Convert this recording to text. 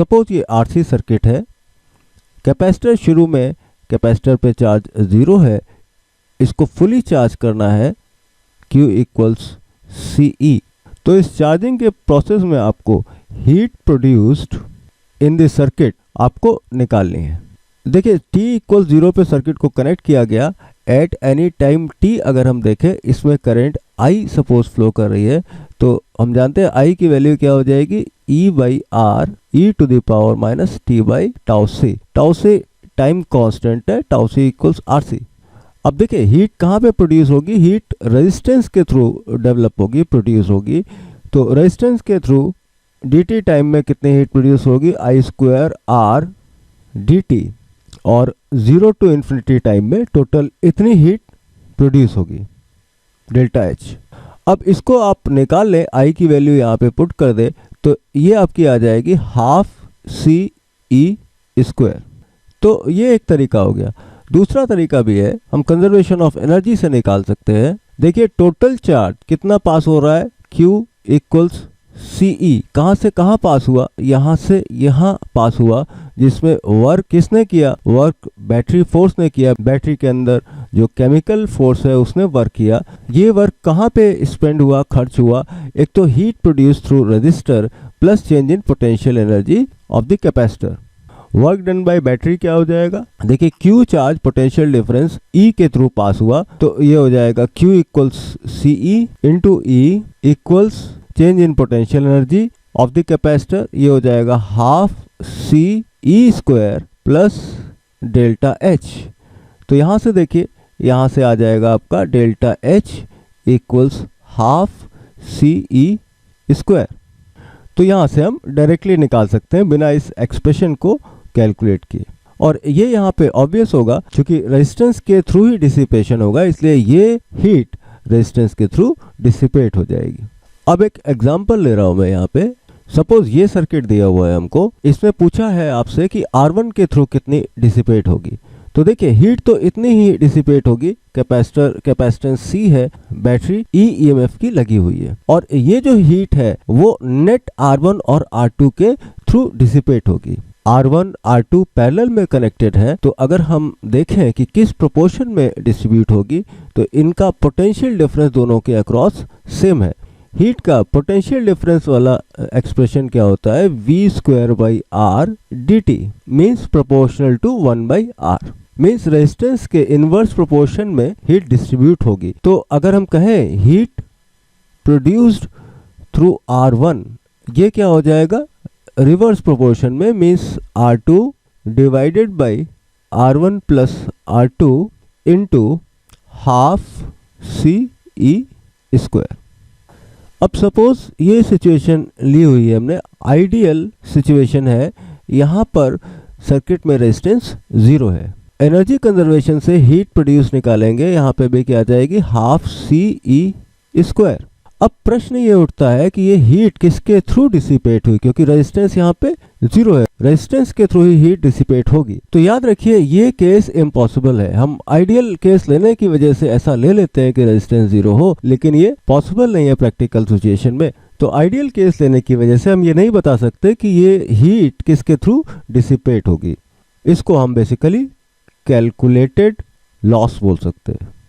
Suppose ये RC circuit है, capacitor शुरू में कैपेसिटर पे चार्ज 0 है, इसको फुली चार्ज करना है Q इक्वल्स CE। तो इस चार्जिंग के प्रोसेस में आपको heat produced in this circuit आपको निकालनी है। देखिए t इक्वल 0 पे सर्किट को कनेक्ट किया गया। एट एनी टाइम t अगर हम देखें, इसमें करंट I सपोज फ्लो कर रही है, तो हम जानते हैं I की वैल्यू क्या हो जाएगी, E/R e⁻t/टाउ c। Tau c time constant है, टाउ c इक्वल्स RC। अब देखिए हीट कहाँ पे प्रोड्यूस होगी, हीट रेजिस्टेंस के थ्रू डेवलप होगी, प्रोड्यूस होगी। तो रेजिस्टेंस के थ्रू dt टाइम में कितनी हीट प्रोड्यूस होगी, I² R dt, और 0 टू इन्फिनिटी टाइम में टोटल इतनी हीट प्रोड्यूस होगी, डेल्टा H। अब इसको आप निकाल लें, I की वैल्यू यहाँ पे पुट कर दे, तो ये आपकी आ जाएगी ½CE²। तो ये एक तरीका हो गया। दूसरा तरीका भी है, हम कंजर्वेशन ऑफ एनर्जी से निकाल सकते हैं। देखिए टोटल चार्ज कितना पास हो रहा है, Q इक्वल्स CE। कहाँ से कहाँ पास हुआ, यहाँ से यहाँ पास हुआ, जिसमें वर्क किसने किया, वर्क बैटरी फोर्स ने किया। बैटरी के अंदर जो केमिकल फोर्स है उसने वर्क किया। ये वर्क कहाँ पे स्पेंड हुआ, खर्च हुआ, एक तो heat produce through register plus change in potential energy of the capacitor. Work done by battery क्या हो जाएगा, देखिए Q charge potential difference E के थ्रू पास हुआ, तो ये हो जाएगा Q equals CE into E equals change in potential energy of the capacitor. ये हो जाएगा ½ CE² प्लस डेल्टा H। तो यहाँ से देखिए, यहाँ से आ जाएगा आपका डेल्टा H इक्वल्स ½ CE²। तो यहाँ से हम डायरेक्टली निकाल सकते हैं बिना इस एक्सप्रेशन को कैलकुलेट किए। और ये यहाँ पे ऑब्वियस होगा, क्योंकि रेजिस्टेंस के थ्रू ही डिसिपेशन होगा, इसलिए ये हीट रेजिस्टेंस के थ्रू डिसिपेट हो जाएगी। अब एक एग्जांपल ले रहा हूं मैं यहाँ पे। सपोज ये सर्किट दिया हुआ है हमको, इसमें पूछा है आपसे कि R1 के थ्रू कितनी डिसिपेट होगी। तो देखिए हीट तो इतनी ही डिसिपेट होगी, कैपेसिटेंस C है, बैटरी EMF की लगी हुई है, और ये जो हीट है वो नेट R1 और R2 के थ्रू डिसिपेट होगी। R1 R2 पैरेलल में कनेक्टेड है, तो अगर हम देखें कि किस प्रोपोर्शन में डिस्ट्रीब्यूट होगी, तो इनका पोटेंशियल डिफरेंस दोनों के अक्रॉस सेम है। हीट का पोटेंशियल डिफरेंस वाला एक्सप्रेशन क्या होता है, V²/R dt means proportional to 1/R, means resistance के इनवर्स प्रोपोर्शन में हीट डिस्ट्रीब्यूट होगी। तो अगर हम कहें हीट प्रोड्यूस्ड थ्रू R1, ये क्या हो जाएगा, रिवर्स प्रोपोर्शन में, means R2 divided by R1 plus R2 into ½ CE²। अब सपोज ये सिचुएशन ली हुई है हमने, आइडियल सिचुएशन है, यहाँ पर सर्किट में रेजिस्टेंस 0 है। एनर्जी कंजर्वेशन से हीट प्रोड्यूस निकालेंगे, यहाँ पे भी क्या आ जाएगी, ½ CE²। अब प्रश्न ये उठता है कि ये हीट किसके थ्रू डिसिपेट हुई, क्योंकि रेजिस्टेंस यहाँ पे 0 है, रेजिस्टेंस के थ्रू ही हीट डिसिपेट होगी। तो याद रखिए ये केस इम्पॉसिबल है। हम आइडियल केस लेने की वजह से ऐसा ले लेते हैं कि रेजिस्टेंस 0 हो, लेकिन ये पॉसिबल नहीं है प्रैक्टिकल सिचुएशन में। तो आइडियल केस लेने की वजह से हम ये नहीं बता सकते कि ये हीट किसके थ्रू डिसिपेट होगी। इसको हम बेसिकली कैलकुलेटेड लॉस बोल सकते हैं।